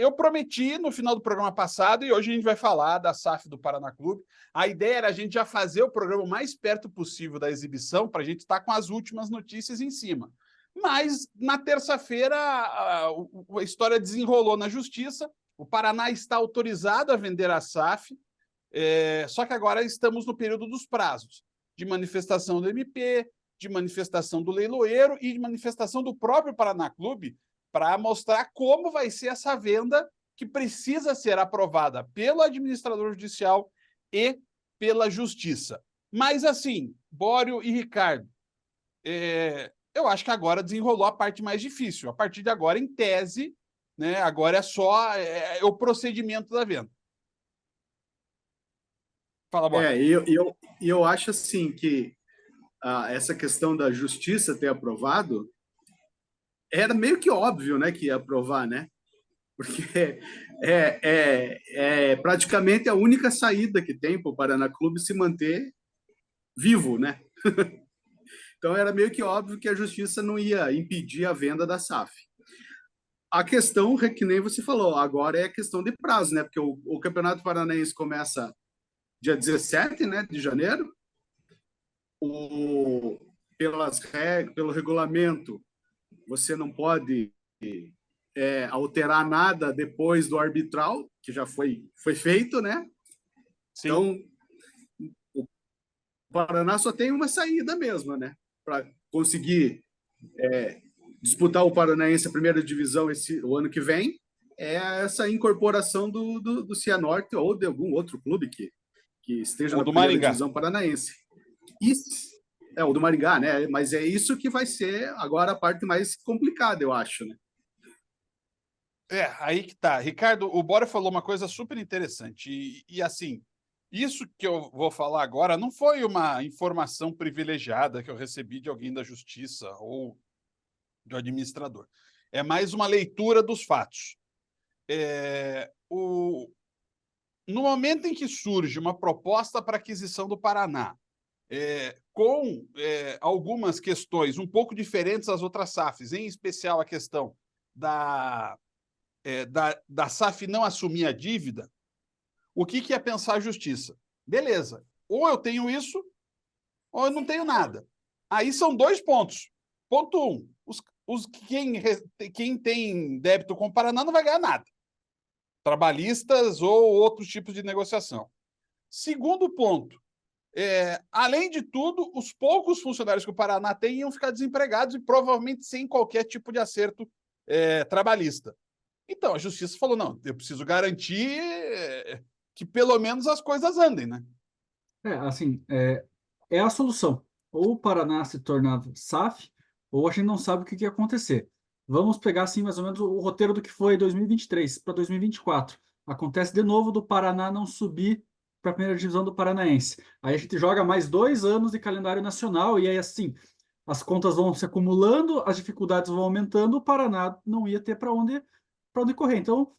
eu prometi no final do programa passado, e hoje a gente vai falar da SAF do Paraná Clube. A ideia era a gente já fazer o programa o mais perto possível da exibição, para a gente estar com as últimas notícias em cima. Mas, na terça-feira, a história desenrolou na Justiça. O Paraná está autorizado a vender a SAF, só que agora estamos no período dos prazos, de manifestação do MP, de manifestação do leiloeiro e de manifestação do próprio Paraná Clube, para mostrar como vai ser essa venda que precisa ser aprovada pelo administrador judicial e pela Justiça. Mas, assim, Bório e Ricardo, eu acho que agora desenrolou a parte mais difícil. A partir de agora, em tese, né, agora é só o procedimento da venda. Fala, Bório. Eu acho assim que essa questão da Justiça ter aprovado era meio que óbvio, né, que ia aprovar, né? Porque é praticamente a única saída que tem para o Paraná Clube se manter vivo, né? Então era meio que óbvio que a Justiça não ia impedir a venda da SAF. A questão, que nem você falou, agora é a questão de prazo, né? Porque o Campeonato Paranaense começa dia 17, né, de janeiro. Pelo regulamento, você não pode alterar nada depois do arbitral, que já foi feito, né? Sim. Então, o Paraná só tem uma saída mesmo, né? Para conseguir disputar o Paranaense a primeira divisão o ano que vem, é essa incorporação do Cianorte ou de algum outro clube que esteja na primeira divisão paranaense. Isso, o do Maringá, né? Mas é isso que vai ser agora a parte mais complicada, eu acho, né? Aí que tá. Ricardo, o Bório falou uma coisa super interessante. E assim, isso que eu vou falar agora não foi uma informação privilegiada que eu recebi de alguém da Justiça ou do administrador. É mais uma leitura dos fatos. No momento em que surge uma proposta para aquisição do Paraná, com algumas questões um pouco diferentes das outras SAFs, em especial a questão da SAF não assumir a dívida, o que é pensar a Justiça? Beleza, ou eu tenho isso, ou eu não tenho nada. Aí são 2 pontos. Ponto 1, quem tem débito com o Paraná não vai ganhar nada. Trabalhistas ou outros tipos de negociação. Segundo ponto, além de tudo, os poucos funcionários que o Paraná tem iam ficar desempregados e provavelmente sem qualquer tipo de acerto trabalhista. Então, a Justiça falou, não, eu preciso garantir que pelo menos as coisas andem, né? Assim, é a solução. Ou o Paraná se torna SAF, ou a gente não sabe o que ia acontecer. Vamos pegar, assim, mais ou menos o roteiro do que foi 2023 para 2024. Acontece de novo do Paraná não subir para a primeira divisão do Paranaense. Aí a gente joga mais 2 anos de calendário nacional e aí, assim, as contas vão se acumulando, as dificuldades vão aumentando, o Paraná não ia ter para onde correr. Então,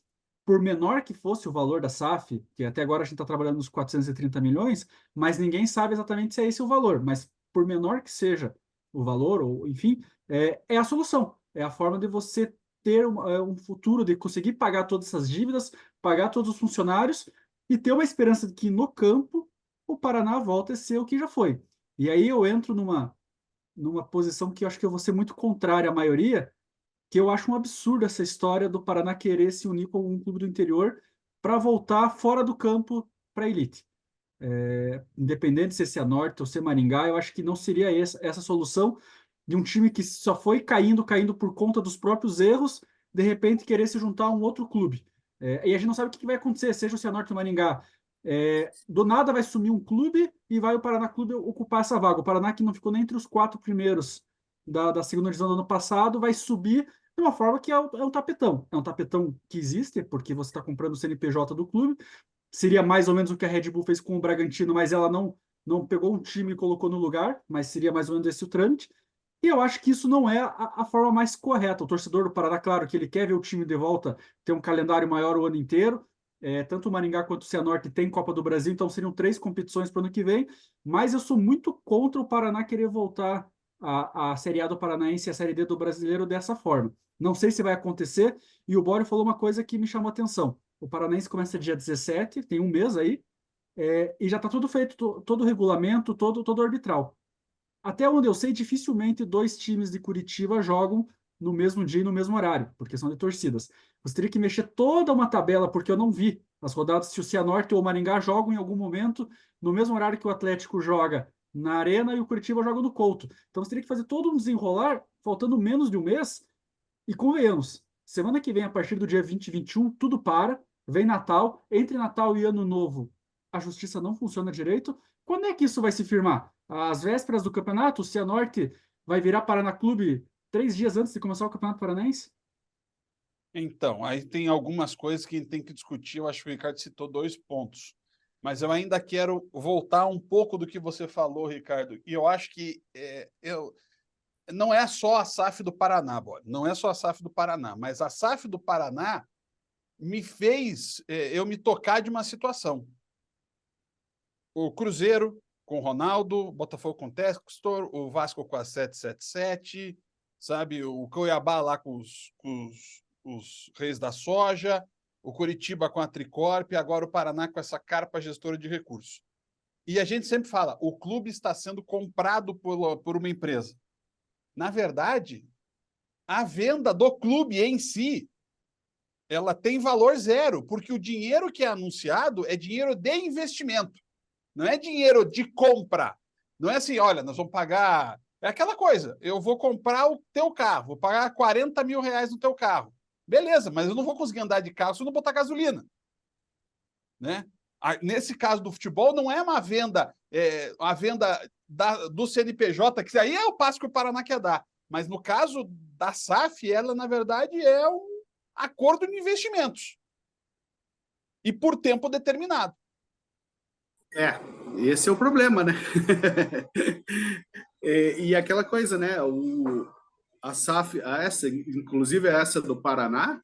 por menor que fosse o valor da SAF, que até agora a gente está trabalhando nos 430 milhões, mas ninguém sabe exatamente se é esse o valor. Mas por menor que seja o valor, ou enfim, é a solução. É a forma de você ter um futuro, de conseguir pagar todas essas dívidas, pagar todos os funcionários e ter uma esperança de que no campo o Paraná volta a ser o que já foi. E aí eu entro numa posição que eu acho que eu vou ser muito contrária à maioria, que eu acho um absurdo essa história do Paraná querer se unir com algum clube do interior para voltar fora do campo para a elite. Independente se é Cianorte ou se é Maringá, eu acho que não seria essa solução de um time que só foi caindo por conta dos próprios erros, de repente querer se juntar a um outro clube. E a gente não sabe o que vai acontecer, seja o Cianorte ou o Maringá. Do nada vai sumir um clube e vai o Paraná Clube ocupar essa vaga. O Paraná, que não ficou nem entre os 4 primeiros da segunda divisão do ano passado, vai subir de uma forma que é um tapetão. É um tapetão que existe, porque você está comprando o CNPJ do clube. Seria mais ou menos o que a Red Bull fez com o Bragantino, mas ela não pegou um time e colocou no lugar, mas seria mais ou menos esse o trâmite. E eu acho que isso não é a forma mais correta. O torcedor do Paraná, claro, que ele quer ver o time de volta, ter um calendário maior o ano inteiro. Tanto o Maringá quanto o Cianorte tem Copa do Brasil, então seriam 3 competições para o ano que vem. Mas eu sou muito contra o Paraná querer voltar a Série A do Paranaense e a Série D do Brasileiro dessa forma. Não sei se vai acontecer, e o Bório falou uma coisa que me chamou a atenção. O Paranaense começa dia 17, tem um mês aí, e já está tudo feito, todo o regulamento, todo arbitral. Até onde eu sei, dificilmente dois times de Curitiba jogam no mesmo dia e no mesmo horário, porque são de torcidas. Você teria que mexer toda uma tabela, porque eu não vi as rodadas se o Cianorte ou o Maringá jogam em algum momento no mesmo horário que o Atlético joga na Arena e o Curitiba joga no Couto. Então você teria que fazer todo um desenrolar, faltando menos de um mês, e convenhamos, semana que vem, a partir do dia 20 e 21, tudo para, vem Natal, entre Natal e Ano Novo, a justiça não funciona direito. Quando é que isso vai se firmar? Às vésperas do campeonato, o Cianorte vai virar Paraná Clube 3 dias antes de começar o Campeonato Paranaense? Então, aí tem algumas coisas que a gente tem que discutir. Eu acho que o Ricardo citou 2 pontos. Mas eu ainda quero voltar um pouco do que você falou, Ricardo. E eu acho que não é só a SAF do Paraná, Bora. Não é só a SAF do Paraná, mas a SAF do Paraná me fez eu me tocar de uma situação. O Cruzeiro com o Ronaldo, o Botafogo com o Textor, o Vasco com a 777, sabe? O Cuiabá lá com os Reis da Soja, o Curitiba com a Tricorp, e agora o Paraná com essa carpa gestora de recursos. E a gente sempre fala, o clube está sendo comprado por uma empresa. Na verdade, a venda do clube em si, ela tem valor zero, porque o dinheiro que é anunciado é dinheiro de investimento, não é dinheiro de compra. Não é assim, olha, nós vamos pagar... É aquela coisa, eu vou comprar o teu carro, vou pagar 40 mil reais no teu carro. Beleza, mas eu não vou conseguir andar de carro se eu não botar gasolina. Né? Nesse caso do futebol, não é uma venda, do CNPJ, que aí é o passo que o Paraná quer dar. Mas no caso da SAF, ela, na verdade, é um acordo de investimentos. E por tempo determinado. Esse é o problema, né? E aquela coisa, né? A SAF, inclusive essa do Paraná,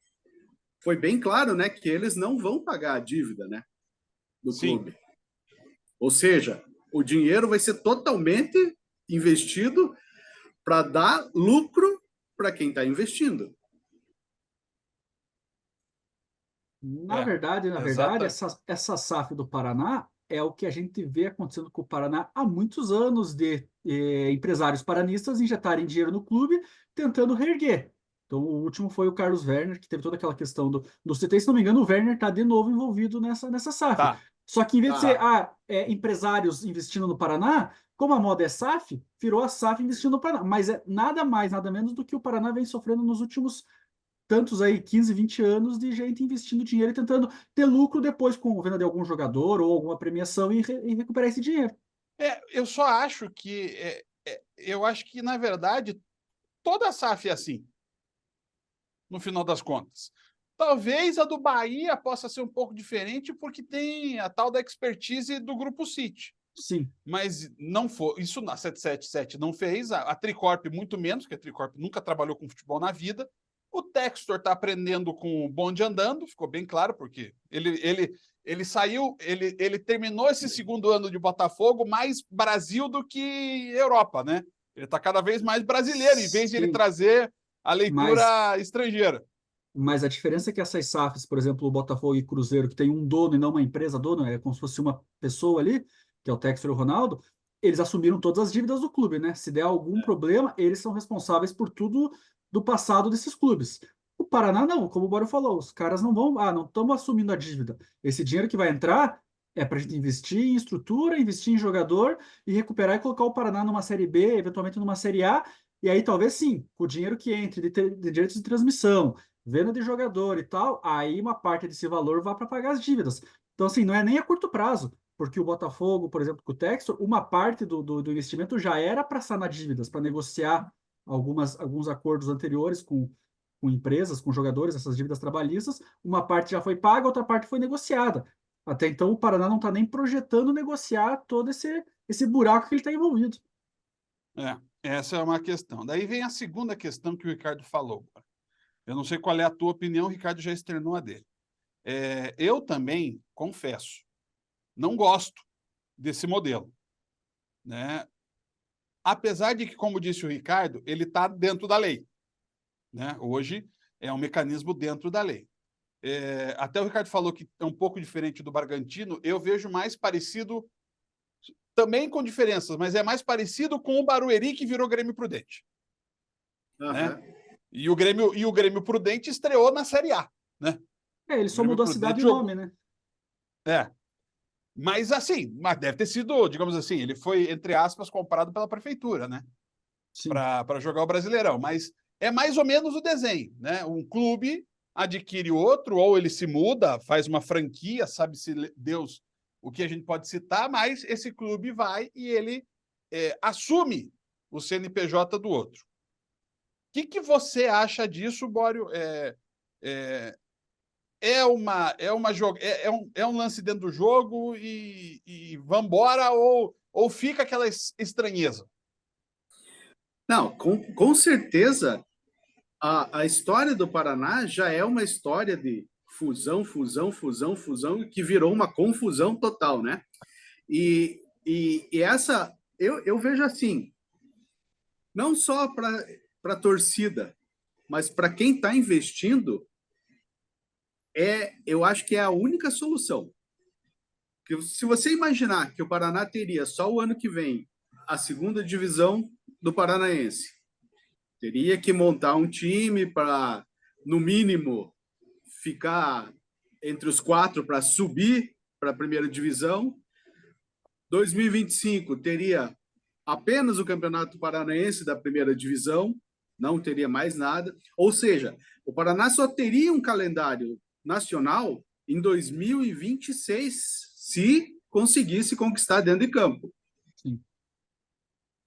foi bem claro, né, que eles não vão pagar a dívida, né, do Sim. clube. Ou seja, o dinheiro vai ser totalmente investido para dar lucro para quem está investindo. Na verdade, exatamente. essa SAF do Paraná é o que a gente vê acontecendo com o Paraná há muitos anos, de empresários paranistas injetarem dinheiro no clube tentando reerguer. Então, o último foi o Carlos Werner, que teve toda aquela questão do CT. Se não me engano, o Werner está de novo envolvido nessa SAF. Tá. Só que, em vez de ser empresários investindo no Paraná, como a moda é SAF, virou a SAF investindo no Paraná. Mas é nada mais, nada menos do que o Paraná vem sofrendo nos últimos tantos aí, 15, 20 anos de gente investindo dinheiro e tentando ter lucro depois com a venda de algum jogador ou alguma premiação e recuperar esse dinheiro. Eu só acho que, na verdade, toda a SAF é assim, no final das contas. Talvez a do Bahia possa ser um pouco diferente, porque tem a tal da expertise do Grupo City. Sim. Mas não foi. Isso na 777 não fez, a Tricorp muito menos, porque a Tricorp nunca trabalhou com futebol na vida. O Textor está aprendendo com o bonde andando, ficou bem claro, porque ele saiu, ele terminou esse segundo ano de Botafogo mais Brasil do que Europa, né? Ele está cada vez mais brasileiro, em vez de ele Sim, trazer a mas, leitura estrangeira. mas a diferença é que essas SAFs, por exemplo, o Botafogo e Cruzeiro, que tem um dono e não uma empresa dono, é como se fosse uma pessoa ali, que é o Textor e o Ronaldo, eles assumiram todas as dívidas do clube, né? Se der algum problema, eles são responsáveis por tudo do passado desses clubes. O Paraná não, como o Bora falou, os caras não vão, não estamos assumindo a dívida. Esse dinheiro que vai entrar é para a gente investir em estrutura, investir em jogador e recuperar e colocar o Paraná numa Série B, eventualmente numa Série A, e aí talvez sim, com o dinheiro que entre de direitos de transmissão, venda de jogador e tal, aí uma parte desse valor vai para pagar as dívidas. Então, assim, não é nem a curto prazo, porque o Botafogo, por exemplo, com o Textor, uma parte do investimento já era para sanar dívidas, para negociar alguns acordos anteriores com empresas, com jogadores, essas dívidas trabalhistas. Uma parte já foi paga, outra parte foi negociada. Até então, o Paraná não está nem projetando negociar todo esse buraco que ele está envolvido. Essa é uma questão. Daí vem a segunda questão que o Ricardo falou. Eu não sei qual é a tua opinião, o Ricardo já externou a dele. Eu também, confesso, não gosto desse modelo. Né? apesar de que, como disse o Ricardo, ele está dentro da lei, né? Hoje é um mecanismo dentro da lei. Até o Ricardo falou que é um pouco diferente do Bragantino, eu vejo mais parecido, também com diferenças, mas é mais parecido com o Barueri, que virou Grêmio Prudente. Né? E o Grêmio Prudente estreou na Série A, né? Ele só mudou a cidade e o nome, né? Mas assim, mas deve ter sido, digamos assim, ele foi, entre aspas, comprado pela prefeitura, né? Para jogar o Brasileirão. Mas é mais ou menos o desenho, né? Um clube adquire outro, ou ele se muda, faz uma franquia, sabe-se Deus o que a gente pode citar, mas esse clube vai e ele assume o CNPJ do outro. O que você acha disso, Bório? É um lance dentro do jogo e vambora, ou fica aquela estranheza? Não, com certeza a história do Paraná já é uma história de fusão, que virou uma confusão total, né? E essa, eu vejo assim, não só para a torcida, mas para quem está investindo, eu acho que é a única solução. Porque se você imaginar que o Paraná teria só o ano que vem a segunda divisão do Paranaense, teria que montar um time para, no mínimo, ficar entre os 4 para subir para a primeira divisão. 2025 teria apenas o Campeonato Paranaense da primeira divisão, não teria mais nada. Ou seja, o Paraná só teria um calendário nacional em 2026, se conseguisse conquistar dentro de campo. Sim.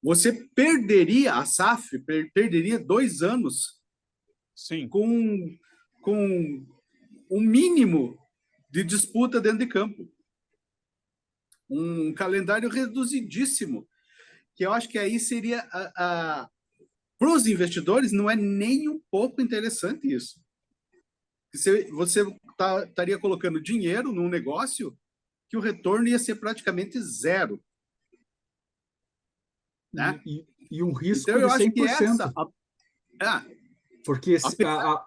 Você perderia, a SAF perderia 2 anos. Sim. Com um mínimo de disputa dentro de campo. Um calendário reduzidíssimo, que eu acho que aí seria, para os investidores, não é nem um pouco interessante isso. Você estaria colocando dinheiro num negócio que o retorno ia ser praticamente zero. Né? E um risco então, eu de 100%. acho que essa... Porque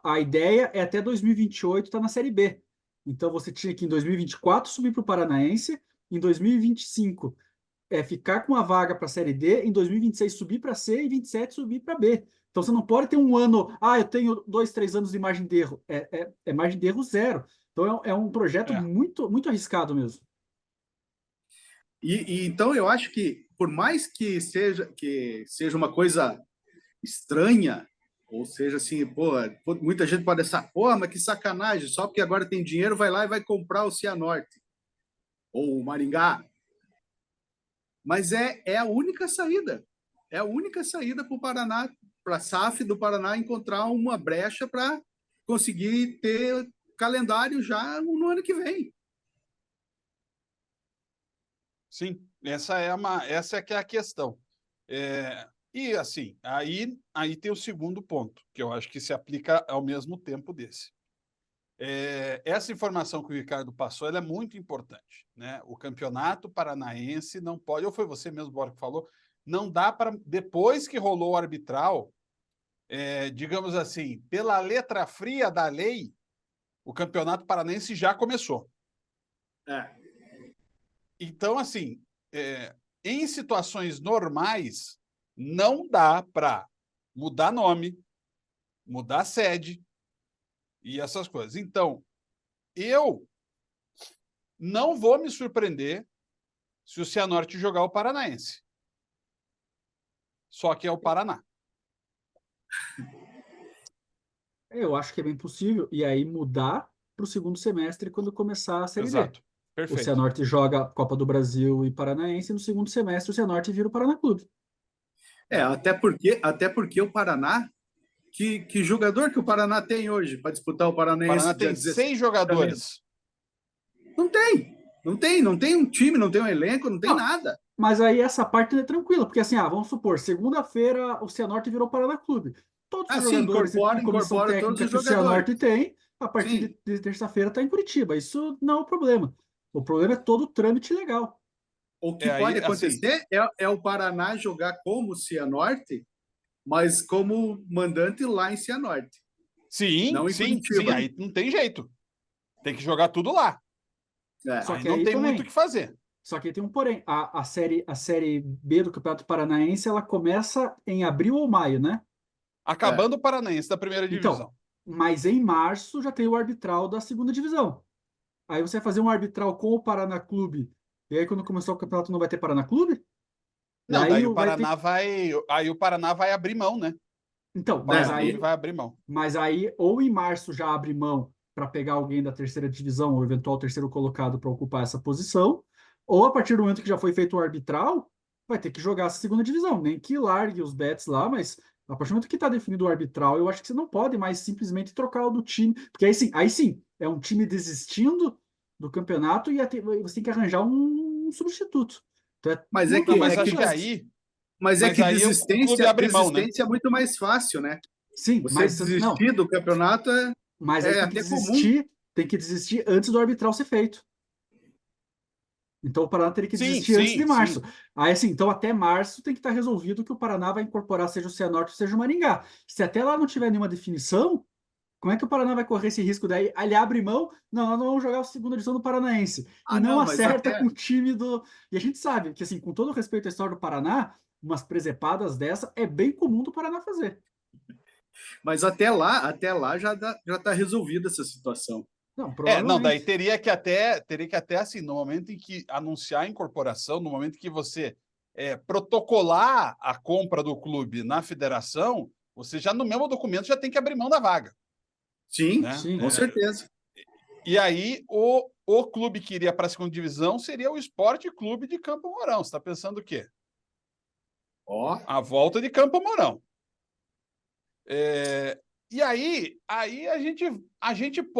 a ideia é até 2028 estar na Série B. Então você tinha que em 2024 subir para o Paranaense, em 2025 ficar com a vaga para a Série D, em 2026 subir para C e 27 subir para B. Então você não pode ter um ano, eu tenho 2, 3 anos de margem de erro. É margem de erro zero. Então é um projeto muito, muito arriscado mesmo. Então eu acho que, por mais que seja uma coisa estranha, ou seja, assim, muita gente pode pensar, mas que sacanagem, só porque agora tem dinheiro, vai lá e vai comprar o Cianorte, ou o Maringá. Mas é a única saída. É a única saída para o Paraná, para a SAF do Paraná encontrar uma brecha para conseguir ter calendário já no ano que vem. Sim, essa é que é a questão. E assim, aí tem o segundo ponto, que eu acho que se aplica ao mesmo tempo desse. Essa informação que o Ricardo passou, ela é muito importante, né? O Campeonato Paranaense não pode, ou foi você mesmo, Bora, que falou, não dá para, depois que rolou o arbitral, digamos assim, pela letra fria da lei, o Campeonato Paranaense já começou. Então, assim, em situações normais, não dá para mudar nome, mudar sede e essas coisas. Então, eu não vou me surpreender se o Cianorte jogar o Paranaense. Só que é o Paraná. Eu acho que é bem possível. E aí mudar para o segundo semestre quando começar a Série Exato. D. Perfeito. O Cianorte joga Copa do Brasil e Paranaense, e no segundo semestre o Cianorte vira o Paraná Clube. Até porque o Paraná, que jogador que o Paraná tem hoje para disputar o Paranaense? O Paraná tem 6 jogadores. Não tem um time, não tem um elenco, não tem nada. Mas aí essa parte é tranquila, porque assim, vamos supor, segunda-feira o Cianorte virou Paraná Clube. Todos os jogadores e comissão técnica que o Cianorte tem, a partir de terça-feira está em Curitiba. Isso não é o problema. O problema é todo o trâmite legal. O que aí, pode assim, acontecer é o Paraná jogar como Cianorte, mas como mandante lá em Cianorte, sim, não em sim, sim, Curitiba. aí não tem jeito. Tem que jogar tudo lá. É. Só Aí que não aí tem muito o também. que fazer. Só que aí tem um porém. A série B do Campeonato Paranaense, ela começa em abril ou maio, né? É. Acabando o Paranaense da primeira Então, divisão. mas em março já tem o arbitral da segunda divisão. Aí você vai fazer um arbitral com o Paraná Clube. E aí, quando começar o campeonato, não vai ter Paraná Clube? E Não, aí daí o vai ter. Paraná vai. Aí o Paraná vai abrir mão, né? O Então, Paraná Clube vai abrir mão. mas aí, ou em março já abre mão para pegar alguém da terceira divisão, ou eventual terceiro colocado para ocupar essa posição, ou a partir do momento que já foi feito o arbitral, vai ter que jogar essa segunda divisão. Nem que largue os bets lá, mas a partir do momento que está definido o arbitral, eu acho que você não pode mais simplesmente trocar o do time, porque aí sim, é um time desistindo do campeonato e você tem que arranjar um substituto. Então é Mas é muito Não, que, mais mas é acho que, que complexo. aí. mas é Mas que aí o clube abre mão, né? desistência é muito mais fácil, né? Sim, Você mas não. desistir do campeonato Mas aí é até comum. tem que desistir antes do arbitral ser feito. Então o Paraná teria que Sim, desistir antes de sim, março. sim. Aí assim, então até março tem que estar resolvido que o Paraná vai incorporar seja o Cianorte, seja o Maringá. Se até lá não tiver nenhuma definição, como é que o Paraná vai correr esse risco daí? Aí ele abre mão, não, nós não vamos jogar a segunda divisão do Paranaense. E Ah, não não, mas acerta com até, o time do. E a gente sabe que, assim, com todo respeito à história do Paraná, umas presepadas dessa é bem comum do Paraná fazer. até lá já está resolvida essa situação. Não, Não, daí provavelmente. teria que até, assim, no momento em que anunciar a incorporação, no momento que você protocolar a compra do clube na federação, você já no mesmo documento já tem que abrir mão da vaga, Sim, né? Sim. com certeza. E aí o clube que iria para a segunda divisão seria o Esporte Clube de Campo Mourão. Você está pensando o quê? Ó, A volta de Campo Mourão. E aí a gente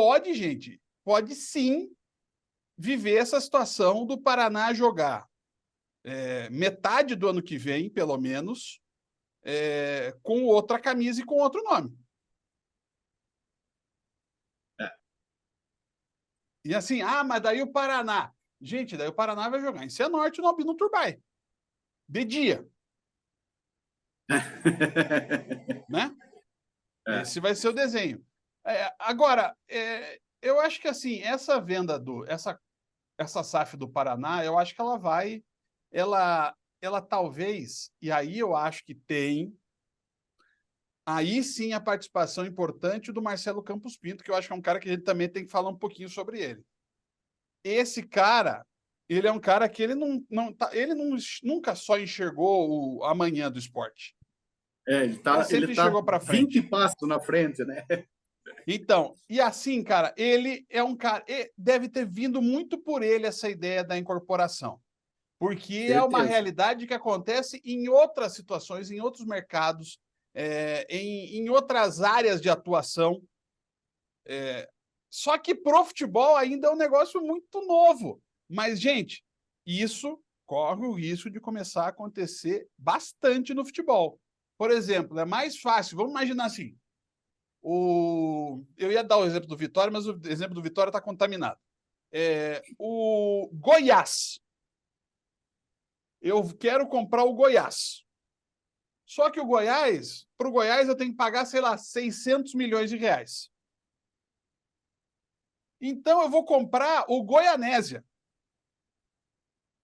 pode sim viver essa situação do Paraná jogar metade do ano que vem, pelo menos, com outra camisa e com outro nome. é. E assim, mas daí o Paraná. Gente, daí o Paraná vai jogar em Cianorte no Albino Turbay. De dia, né? É. Esse vai ser o desenho. Agora, eu acho que assim, essa venda essa SAF do Paraná, eu acho que ela talvez, e aí eu acho que tem, aí sim a participação importante do Marcelo Campos Pinto, que eu acho que é um cara que a gente também tem que falar um pouquinho sobre ele. Esse cara, ele é um cara que ele nunca só enxergou o amanhã do esporte. Ele Ele sempre tá enxergou para 20 frente. passos na frente, né? Então, e assim, cara, ele é um cara, deve ter vindo muito por ele essa ideia da incorporação, porque é uma Certeza. realidade que acontece em outras situações, em outros mercados, em outras áreas de atuação. Só que pro futebol ainda é um negócio muito novo. Mas, gente, isso corre o risco de começar a acontecer bastante no futebol. Por exemplo, é mais fácil, vamos imaginar assim, eu ia dar o exemplo do Vitória, mas o exemplo do Vitória está contaminado. O Goiás. Eu quero comprar o Goiás. Só que para o Goiás, eu tenho que pagar, sei lá, 600 milhões de reais. Então, eu vou comprar o Goianésia,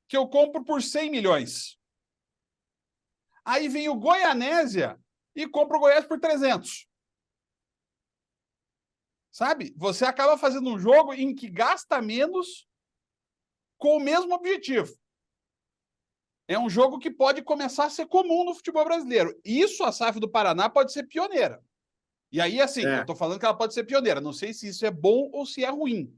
que eu compro por 100 milhões. Aí vem o Goianésia e compra o Goiás por 300. Sabe? Você acaba fazendo um jogo em que gasta menos com o mesmo objetivo. É um jogo que pode começar a ser comum no futebol brasileiro. Isso a SAF do Paraná pode ser pioneira. E aí, assim, eu estou falando que ela pode ser pioneira. Não sei se isso é bom ou se é ruim.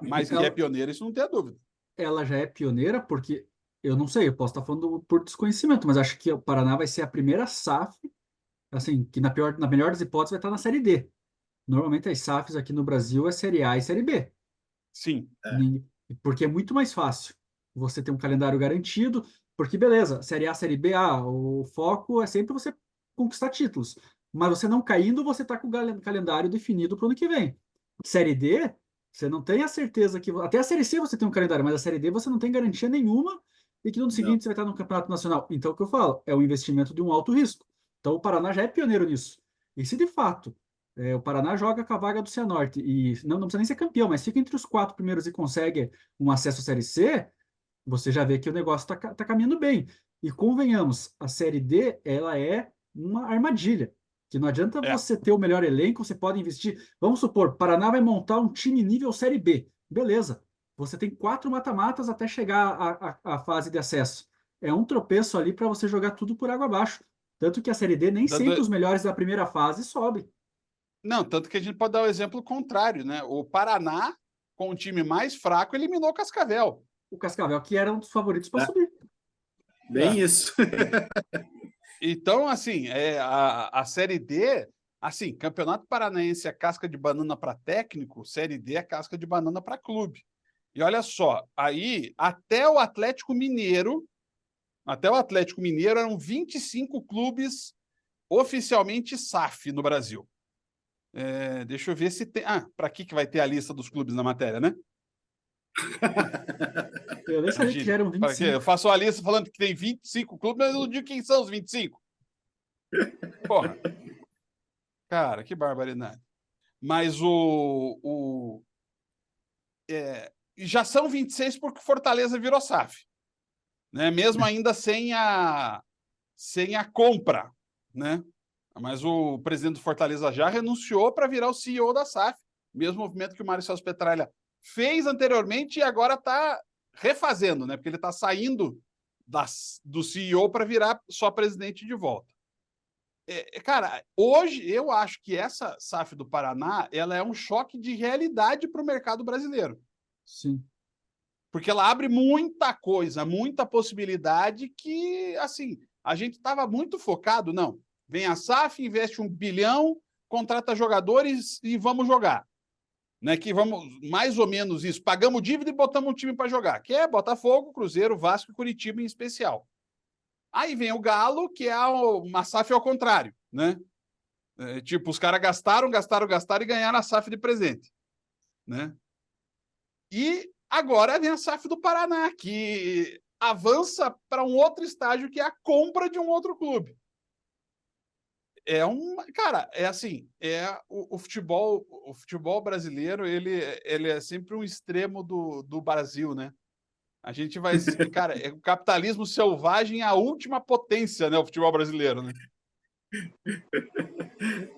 Mas que é pioneira, isso não tem a dúvida. Ela já é pioneira porque, eu não sei, eu posso estar falando por desconhecimento, mas acho que o Paraná vai ser a primeira SAF, assim, que na melhor das hipóteses vai estar na Série D. Normalmente as SAFs aqui no Brasil é Série A e Série B. Sim. Porque é muito mais fácil você ter um calendário garantido, porque beleza, Série A, Série B, o foco é sempre você conquistar títulos. Mas você não caindo, você está com o calendário definido para o ano que vem. Série D, você não tem a certeza que. Até a Série C você tem um calendário, mas a Série D você não tem garantia nenhuma e que no ano Não. seguinte você vai estar no Campeonato Nacional. Então, o que eu falo, é um investimento de um alto risco. Então, o Paraná já é pioneiro nisso. E se de fato o Paraná joga com a vaga do Cianorte e não precisa nem ser campeão, mas fica entre os 4 primeiros e consegue um acesso à Série C, você já vê que o negócio tá caminhando bem. E convenhamos, a Série D, ela é uma armadilha. Que não adianta É, você ter o melhor elenco, você pode investir. Vamos supor, Paraná vai montar um time nível Série B. Beleza. Você tem 4 mata-matas até chegar à fase de acesso. É um tropeço ali para você jogar tudo por água abaixo. Tanto que a Série D nem sempre dando... os melhores da primeira fase sobem. Não, tanto que a gente pode dar o exemplo contrário, né? O Paraná, com o time mais fraco, eliminou o Cascavel. O Cascavel, que era um dos favoritos para É. subir. Bem É. isso. Então, assim, a Série D, assim, Campeonato Paranaense é casca de banana para técnico, Série D é casca de banana para clube. E olha só, aí até o Atlético Mineiro eram 25 clubes oficialmente SAF no Brasil. Deixa eu ver se tem. Para que vai ter a lista dos clubes na matéria, né? Eu nem sabia que já Imagine. eram Para quê? 25. Eu faço a lista falando que tem 25 clubes, mas eu não digo quem são os 25. Porra. Cara, que barbaridade. Mas já são 26 porque Fortaleza virou SAF, né? Mesmo ainda sem a compra, né? Mas o presidente do Fortaleza já renunciou para virar o CEO da SAF, mesmo movimento que o Mário Celso Petralha fez anteriormente e agora está refazendo, né? Porque ele está saindo do CEO para virar só presidente de volta. Cara, hoje eu acho que essa SAF do Paraná ela é um choque de realidade para o mercado brasileiro. Sim. Porque ela abre muita coisa, muita possibilidade que, assim, a gente estava muito focado, não. Vem a SAF, investe 1 bilhão, contrata jogadores e vamos jogar. Né, que vamos, mais ou menos isso, pagamos dívida e botamos um time para jogar, que é Botafogo, Cruzeiro, Vasco e Curitiba em especial. Aí vem o Galo, que é uma SAF ao contrário, né? Tipo, os caras gastaram e ganharam a SAF de presente, né? E agora vem a SAF do Paraná, que avança para um outro estágio, que é a compra de um outro clube. Cara, é assim, o futebol brasileiro, ele é sempre um extremo do Brasil, né? A gente vai, cara, o capitalismo selvagem é a última potência, né, o futebol brasileiro, né?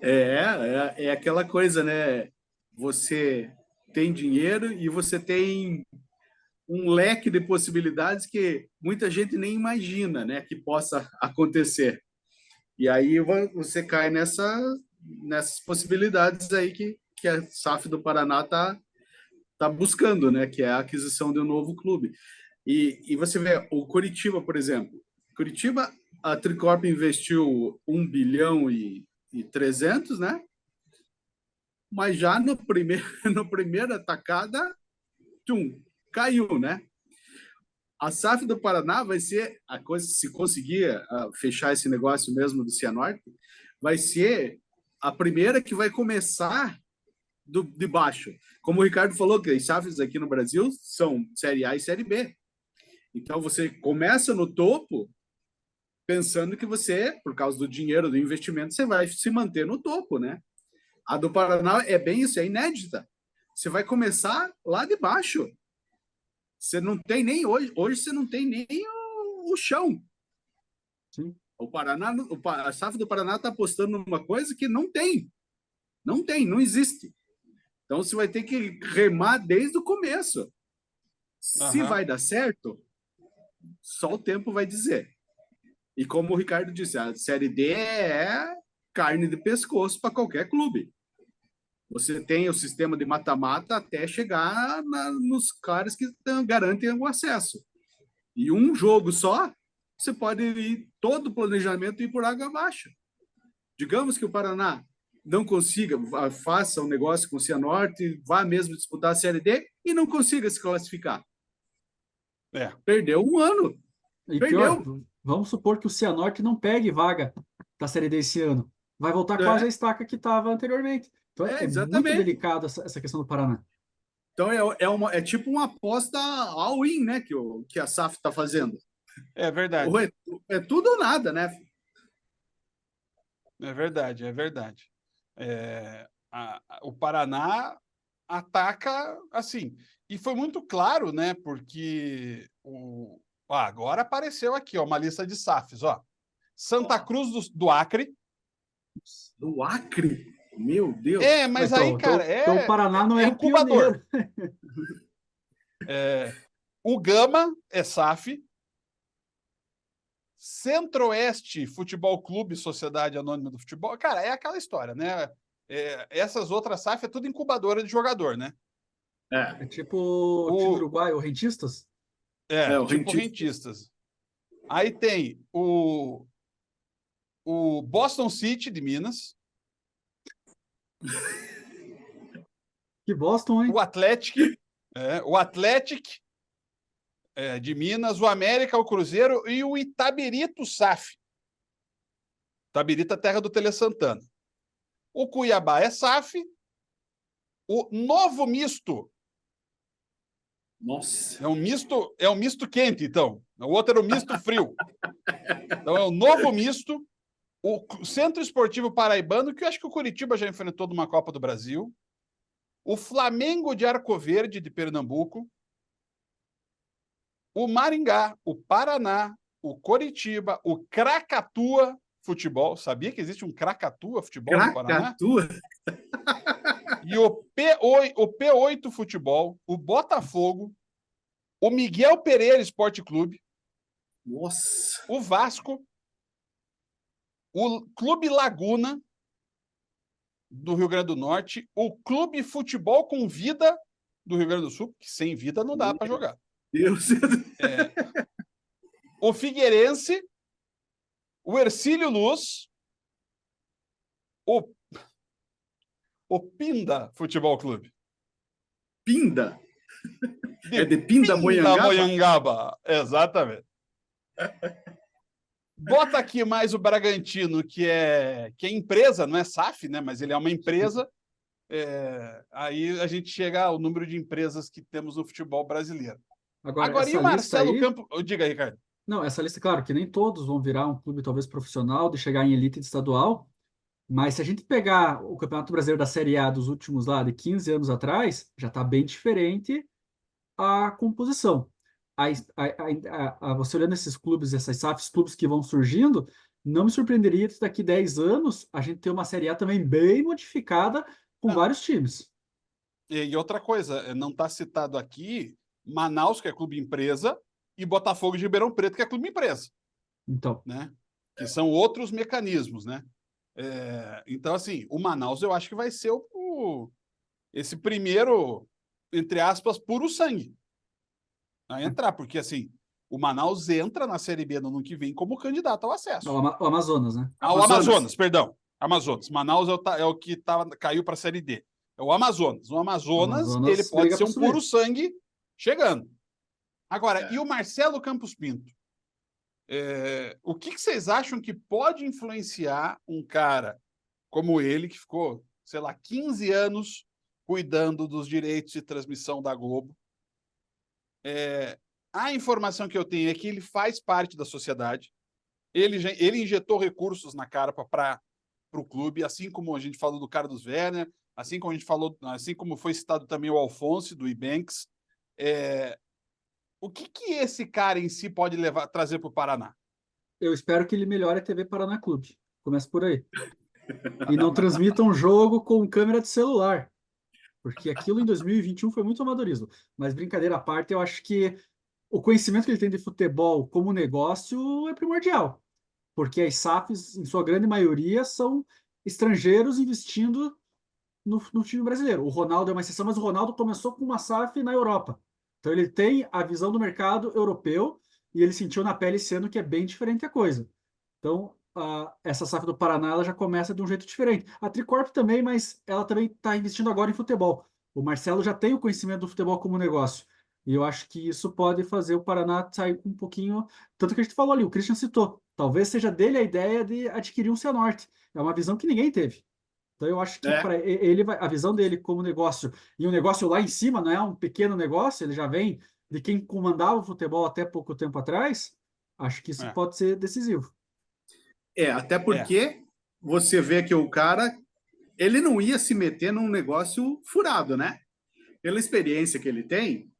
É aquela coisa, né? Você tem dinheiro e você tem um leque de possibilidades que muita gente nem imagina, né, que possa acontecer. E aí você cai nessas possibilidades aí que a SAF do Paraná tá buscando, né, que é a aquisição de um novo clube. E você vê o Curitiba, por exemplo. Curitiba, a Tricorp investiu 1 bilhão e 300, né? Mas já no primeira atacada, caiu, né? A SAF do Paraná vai ser a coisa, se conseguir fechar esse negócio mesmo do Cianorte, vai ser a primeira que vai começar de baixo. Como o Ricardo falou, que as SAFs aqui no Brasil são Série A e Série B. Então você começa no topo pensando que você, por causa do dinheiro, do investimento, você vai se manter no topo, né? A do Paraná é bem isso, é inédita. Você vai começar lá de baixo. Você não tem nem hoje você não tem nem o chão. Sim. A SAF do Paraná está apostando numa coisa que não tem, não existe. Então você vai ter que remar desde o começo. Se vai dar certo, só o tempo vai dizer. E como o Ricardo disse, a Série D é carne de pescoço para qualquer clube. Você tem o sistema de mata-mata até chegar nos caras que garantem o acesso. E um jogo só, você pode ir todo o planejamento ir por água abaixo. Digamos que o Paraná não consiga, faça um negócio com o Cianorte, vá mesmo disputar a Série D e não consiga se classificar. Perdeu um ano. E Perdeu. pior, vamos supor que o Cianorte não pegue vaga da Série D esse ano. Vai voltar quase a estaca que estava anteriormente. Então é muito delicado essa questão do Paraná. Então é tipo uma aposta all-in, né, que a SAF está fazendo. É verdade. Ou é tudo ou nada, né? É verdade, é verdade. O Paraná ataca assim. E foi muito claro, né? Porque agora apareceu aqui, ó, uma lista de SAFs, ó. Santa Cruz do Acre. Do Acre? Meu Deus. Mas aí, Então, cara, então o Paraná não é é incubador. pioneiro. O Gama é SAF. Centro-Oeste Futebol Clube, Sociedade Anônima do Futebol. Cara, é aquela história, né? Essas outras SAF é tudo incubadora de jogador, né? É tipo o time O, uruguaio, o Rentistas? O tipo rentistas. Aí tem o Boston City de Minas, Que Boston, hein? o Atlético de Minas, o América, o Cruzeiro e o Itabirito SAF. Itabirito, terra do Tele Santana. O Cuiabá é SAF. O Novo Misto. Nossa. É um misto quente, então. O outro era o misto frio. Então é o Novo Misto. O Centro Esportivo Paraibano, que eu acho que o Curitiba já enfrentou numa Copa do Brasil. O Flamengo de Arco Verde, de Pernambuco. O Maringá, o Paraná, o Coritiba, o Cracatua Futebol. Sabia que existe um Cracatua Futebol no Paraná? Cracatua? E o P8 Futebol, o Botafogo, o Miguel Pereira Esporte Clube, Nossa. o Vasco, o Clube Laguna, do Rio Grande do Norte, o Clube Futebol com Vida, do Rio Grande do Sul, que sem vida não dá para jogar. Deus. O Figueirense, o Hercílio Luz, o Pinda Futebol Clube. Pinda? É de Pindamonhangaba? Pindamonhangaba, exatamente. Bota aqui mais o Bragantino, que é empresa, não é SAF, né? Mas ele é uma empresa. Aí a gente chega ao número de empresas que temos no futebol brasileiro. Agora, e o Marcelo Campos? Diga aí, Ricardo. Não, essa lista, claro, que nem todos vão virar um clube talvez profissional, de chegar em elite estadual, mas se a gente pegar o Campeonato Brasileiro da Série A dos últimos lá, de 15 anos atrás, já está bem diferente a composição. Você olhando esses clubes, essas SAFs, clubes que vão surgindo, não me surpreenderia se daqui 10 anos a gente ter uma Série A também bem modificada, com vários times. E outra coisa, não está citado aqui Manaus, que é clube empresa, e Botafogo de Ribeirão Preto, que é clube empresa. Então, né? Que são outros mecanismos, né? Então, assim, o Manaus eu acho que vai ser esse primeiro, entre aspas, puro sangue a entrar, porque assim, o Manaus entra na Série B no ano que vem como candidato ao acesso. o Amazonas, né? Ao Amazonas, perdão. Amazonas. Manaus é o que caiu para a Série D. É o Amazonas. O Amazonas ele pode ser um puro sangue chegando. Agora, e o Marcelo Campos Pinto? O que vocês acham que pode influenciar um cara como ele, que ficou, sei lá, 15 anos cuidando dos direitos de transmissão da Globo? A informação que eu tenho é que ele faz parte da sociedade, ele injetou recursos na Carpa para o clube, assim como a gente falou do Carlos Werner, assim como foi citado também o Alphonse, do Ibanks. O que esse cara em si pode trazer para o Paraná? Eu espero que ele melhore a TV Paraná Clube. Começa por aí. E não transmita um jogo com câmera de celular. Porque aquilo em 2021 foi muito amadorismo. Mas brincadeira à parte, eu acho que o conhecimento que ele tem de futebol como negócio é primordial. Porque as SAFs, em sua grande maioria, são estrangeiros investindo no time brasileiro. O Ronaldo é uma exceção, mas o Ronaldo começou com uma SAF na Europa. Então ele tem a visão do mercado europeu e ele sentiu na pele esse ano que é bem diferente a coisa. Então, essa SAF do Paraná ela já começa de um jeito diferente. A Tricorp também, mas ela também está investindo agora em futebol. O Marcelo já tem o conhecimento do futebol como negócio. E eu acho que isso pode fazer o Paraná sair com um pouquinho. Tanto que a gente falou ali, o Christian citou. Talvez seja dele a ideia de adquirir um Cianorte. É uma visão que ninguém teve. Então eu acho que para ele a visão dele como negócio, e um negócio lá em cima, não é um pequeno negócio, ele já vem de quem comandava o futebol até pouco tempo atrás, Acho que isso É. pode ser decisivo. Até porque você vê que o cara, ele não ia se meter num negócio furado, né? Pela experiência que ele tem,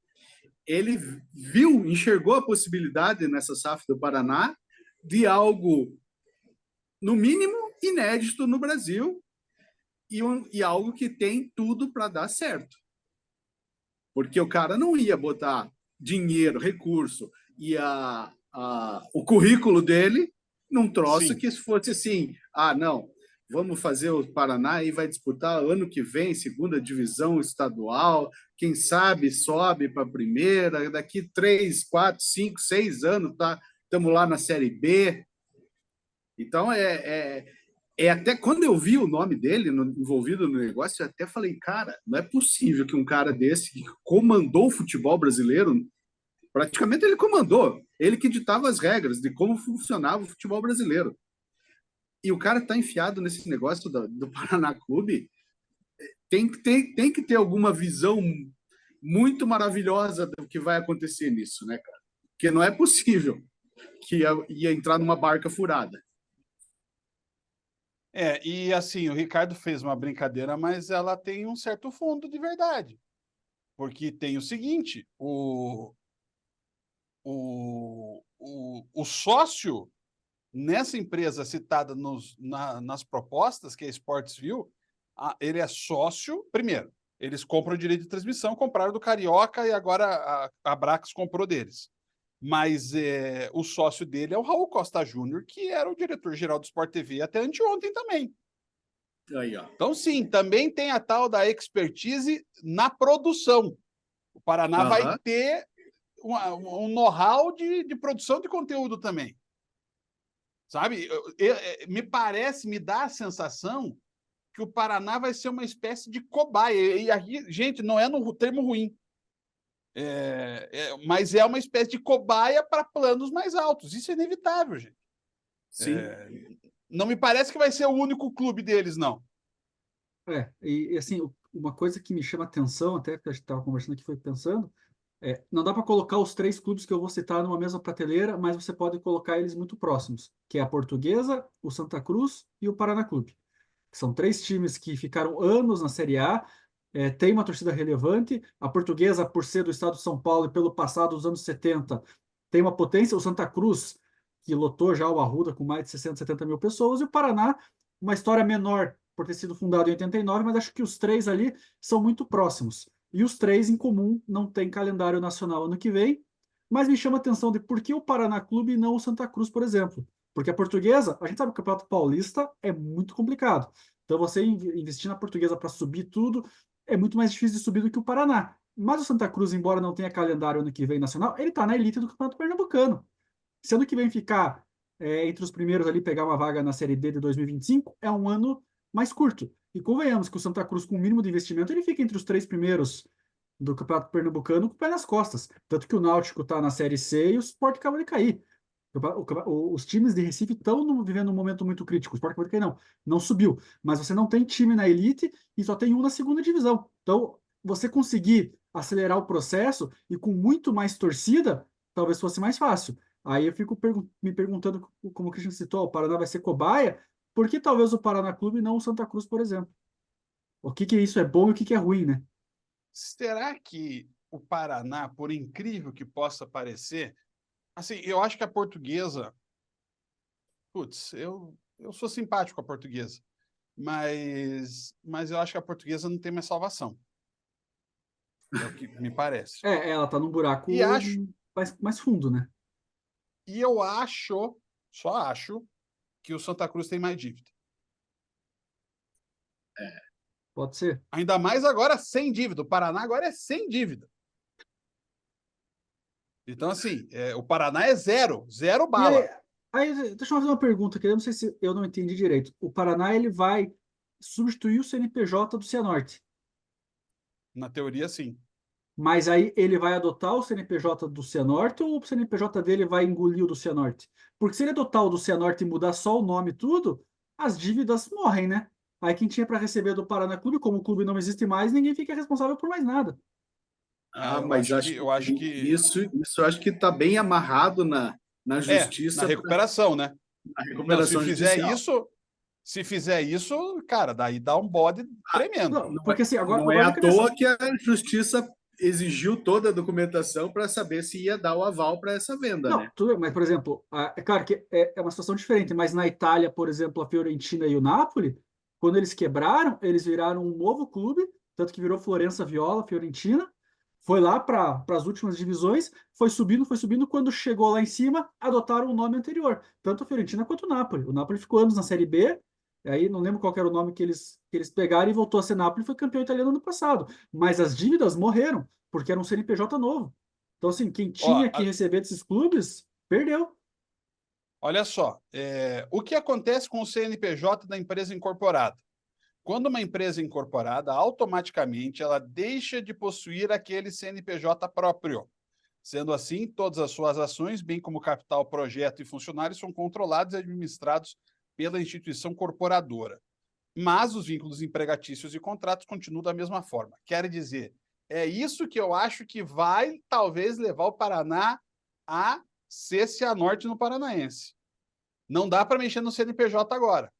ele viu, enxergou a possibilidade nessa SAF do Paraná de algo, no mínimo, inédito no Brasil e algo que tem tudo para dar certo. Porque o cara não ia botar dinheiro, recurso e o currículo dele num troço Sim. que fosse assim, não, vamos fazer o Paraná e vai disputar ano que vem segunda divisão estadual, quem sabe sobe para a primeira, daqui 3, 4, 5, 6 anos estamos lá na Série B. Então, até quando eu vi o nome dele envolvido no negócio, eu até falei, cara, não é possível que um cara desse que comandou o futebol brasileiro, praticamente ele comandou, ele que ditava as regras de como funcionava o futebol brasileiro. E o cara está enfiado nesse negócio do Paraná Clube, tem que ter alguma visão muito maravilhosa do que vai acontecer nisso, né, cara? Porque não é possível que ia entrar numa barca furada. E assim, o Ricardo fez uma brincadeira, mas ela tem um certo fundo de verdade. Porque tem o seguinte, o sócio nessa empresa citada nas propostas, que é a Sportsville, ele é sócio, primeiro, eles compram o direito de transmissão, compraram do Carioca e agora a Brax comprou deles. Mas o sócio dele é o Raul Costa Júnior, que era o diretor-geral do Sport TV até anteontem também. Aí, ó. Então, sim, também tem a tal da expertise na produção. O Paraná vai ter um know-how de produção de conteúdo também. Sabe? Me dá a sensação que o Paraná vai ser uma espécie de cobaia. E aqui, gente, não é no termo ruim. Mas é uma espécie de cobaia para planos mais altos. Isso é inevitável, gente. Sim. Não me parece que vai ser o único clube deles, não. E assim, uma coisa que me chama atenção, até que a gente estava conversando aqui, foi pensando, não dá para colocar os 3 clubes que eu vou citar numa mesma prateleira, mas você pode colocar eles muito próximos, que é a Portuguesa, o Santa Cruz e o Paraná Clube. São 3 times que ficaram anos na Série A, tem uma torcida relevante. A Portuguesa, por ser do estado de São Paulo e pelo passado dos anos 70, tem uma potência. O Santa Cruz, que lotou já o Arruda com mais de 60, 70 mil pessoas, e o Paraná, uma história menor por ter sido fundado em 89, mas acho que os 3 ali são muito próximos. E os 3 em comum não têm calendário nacional ano que vem, mas me chama a atenção de por que o Paraná Clube e não o Santa Cruz, por exemplo. Porque a Portuguesa, a gente sabe que o Campeonato Paulista é muito complicado. Então, você investir na Portuguesa para subir tudo é muito mais difícil de subir do que o Paraná. Mas o Santa Cruz, embora não tenha calendário ano que vem nacional, ele está na elite do Campeonato Pernambucano. Se ano que vem ficar entre os primeiros ali, pegar uma vaga na Série D de 2025, é um ano mais curto. E convenhamos que o Santa Cruz, com o mínimo de investimento, ele fica entre os 3 primeiros do Campeonato Pernambucano com o pé nas costas. Tanto que o Náutico está na Série C e o Sport acaba de cair. Os times de Recife estão vivendo um momento muito crítico. O Sport acaba de cair, não subiu. Mas você não tem time na elite e só tem um na segunda divisão. Então, você conseguir acelerar o processo e com muito mais torcida, talvez fosse mais fácil. Aí eu fico me perguntando, como o Christian citou, o Paraná vai ser cobaia, por que talvez o Paraná Clube e não o Santa Cruz, por exemplo? O que isso é bom e o que é ruim, né? Será que o Paraná, por incrível que possa parecer, assim, eu acho que a Portuguesa, putz, eu sou simpático com a Portuguesa, mas eu acho que a Portuguesa não tem mais salvação. É o que me parece. Ela tá num buraco mais fundo, né? E eu só acho, que o Santa Cruz tem mais dívida. Pode ser. Ainda mais agora sem dívida. O Paraná agora é sem dívida. Então, assim, o Paraná é zero bala. Aí, deixa eu fazer uma pergunta aqui, eu não sei se eu não entendi direito. O Paraná, ele vai substituir o CNPJ do Cianorte, Na teoria, sim. mas aí ele vai adotar o CNPJ do Cianorte ou o CNPJ dele vai engolir o do Cianorte? Porque se ele adotar o do Cianorte e mudar só o nome e tudo, as dívidas morrem, né? Aí quem tinha para receber do Paraná Clube, como o clube não existe mais, ninguém fica responsável por mais nada. Mas eu acho que isso eu acho que está bem amarrado na justiça. Na recuperação, né? Na recuperação judicial. Se fizer isso, cara, daí dá um bode tremendo. Porque assim, agora, não é à toa que a justiça exigiu toda a documentação para saber se ia dar o aval para essa venda, não, né? tudo bem, mas, por exemplo, é claro que é uma situação diferente, mas na Itália, por exemplo, a Fiorentina e o Napoli, quando eles quebraram, eles viraram um novo clube, tanto que virou Florença Viola, Fiorentina, foi lá para as últimas divisões, foi subindo, quando chegou lá em cima, adotaram o nome anterior, tanto a Fiorentina quanto o Napoli. O Napoli ficou anos na Série B, aí não lembro qual era o nome que eles pegaram e voltou a ser Napoli e foi campeão italiano no passado. Mas as dívidas morreram, porque era um CNPJ novo. Então, assim, quem tinha que receber desses clubes, perdeu. Olha só, o que acontece com o CNPJ da empresa incorporada? Quando uma empresa é incorporada, automaticamente ela deixa de possuir aquele CNPJ próprio. Sendo assim, todas as suas ações, bem como capital, projeto e funcionários, são controlados e administrados pela instituição corporadora. Mas os vínculos empregatícios e contratos continuam da mesma forma. Quer dizer, é isso que eu acho que vai, talvez, levar o Paraná a ser Cianorte no Paranaense. Não dá para mexer no CNPJ agora.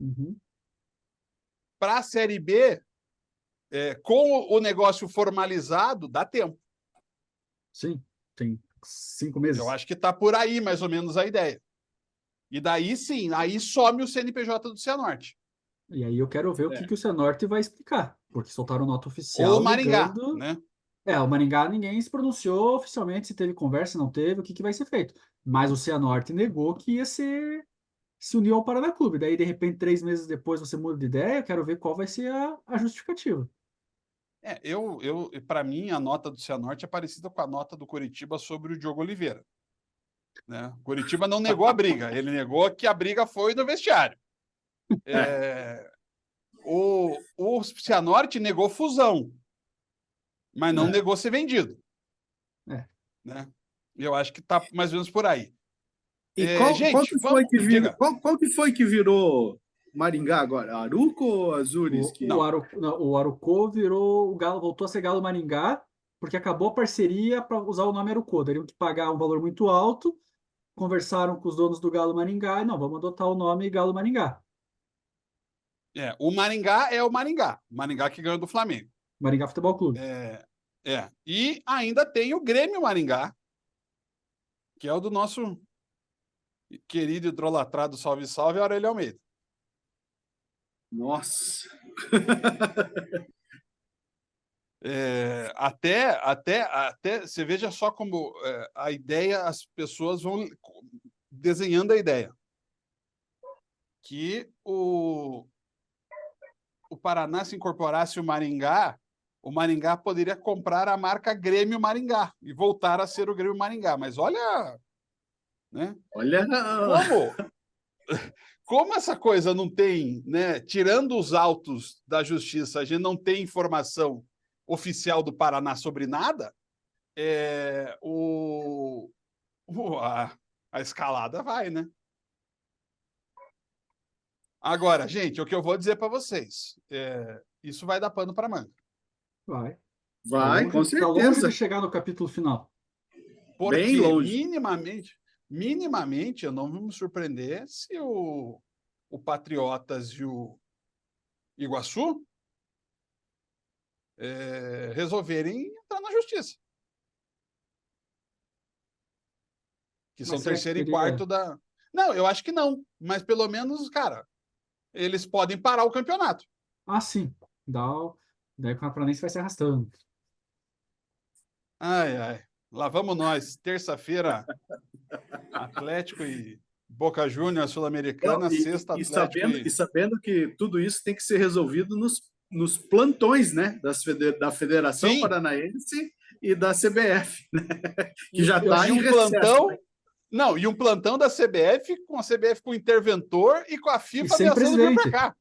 Uhum. Para a Série B, com o negócio formalizado, dá tempo. Sim, tem 5 meses. Eu acho que está por aí, mais ou menos, a ideia. E daí, sim, aí some o CNPJ do Cianorte. E aí eu quero ver o que o Cianorte vai explicar, porque soltaram nota oficial Ou o Maringá, negando... né? O Maringá ninguém se pronunciou oficialmente se teve conversa, se não teve, o que vai ser feito. Mas o Cianorte negou que ia se unir ao Paraná Clube. Daí, de repente, 3 meses depois você muda de ideia, eu quero ver qual vai ser a justificativa. Para mim, a nota do Cianorte é parecida com a nota do Coritiba sobre o Diogo Oliveira. Né? O Coritiba não negou a briga, ele negou que a briga foi no vestiário. O Cianorte negou fusão, mas não negou ser vendido. Né? Eu acho que está mais ou menos por aí. E qual que foi que virou Maringá agora? Aruco ou Azures? O Arucô virou o Galo, voltou a ser Galo Maringá, porque acabou a parceria para usar o nome Arucô. Teriam que pagar um valor muito alto, conversaram com os donos do Galo Maringá e não, vamos adotar o nome Galo Maringá. O Maringá é o Maringá que ganhou do Flamengo. Maringá Futebol Clube. E ainda tem o Grêmio Maringá, que é o do nosso querido idolatrado Salve Salve, Aurélio Almeida. Nossa! Até você veja só como a ideia, as pessoas vão desenhando a ideia. Que o Paraná se incorporasse o Maringá poderia comprar a marca Grêmio Maringá e voltar a ser o Grêmio Maringá. Mas olha... Né? Olha... Como essa coisa não tem, né? Tirando os autos da justiça, a gente não tem informação oficial do Paraná sobre nada, a escalada vai, né? Agora, gente, o que eu vou dizer para vocês, isso vai dar pano para manga. Vai, com certeza. Está longe de chegar no capítulo final. Porque bem longe. Minimamente, eu não vou me surpreender se o Patriotas e o Iguaçu resolverem entrar na justiça. Que são terceiro e quarto da... Não, eu acho que não. Mas pelo menos, cara, eles podem parar o campeonato. Sim. Daí o Campeonato vai se arrastando. Ai. Lá vamos nós. Terça-feira, Atlético e Boca Juniors Sul-Americana, sexta Atlético e sabendo que tudo isso tem que ser resolvido nos plantões, né, da Federação Paranaense e da CBF, né, que já está em recesso. E um plantão da CBF com a CBF com interventor e com a FIFA ameaçando vir para cá.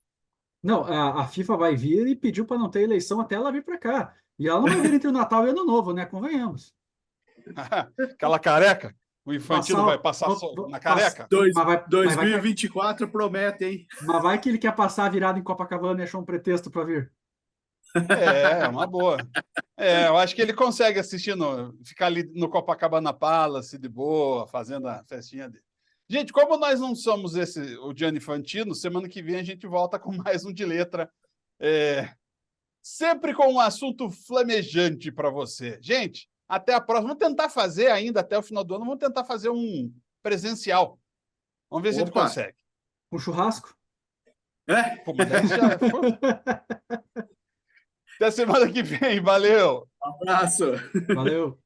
Não, a FIFA vai vir e pediu para não ter eleição até ela vir para cá. E ela não vai vir entre o Natal e o Ano Novo, né? Convenhamos. Aquela careca? O Infantino vai passar na careca? 2024 promete, hein? Mas vai que ele quer passar virado em Copacabana e achou um pretexto para vir. É uma boa. Eu acho que ele consegue assistir, ficar ali no Copacabana Palace de boa, fazendo a festinha dele. Gente, como nós não somos o Gianni Infantino, semana que vem a gente volta com mais um de letra. Sempre com um assunto flamejante para você. Gente, até a próxima. Vamos tentar fazer ainda até o final do ano, vamos tentar fazer um presencial. Vamos ver se a gente Opa. consegue. Com churrasco? Pô, mas daí já foi. Até semana que vem. Valeu! Um abraço. Valeu.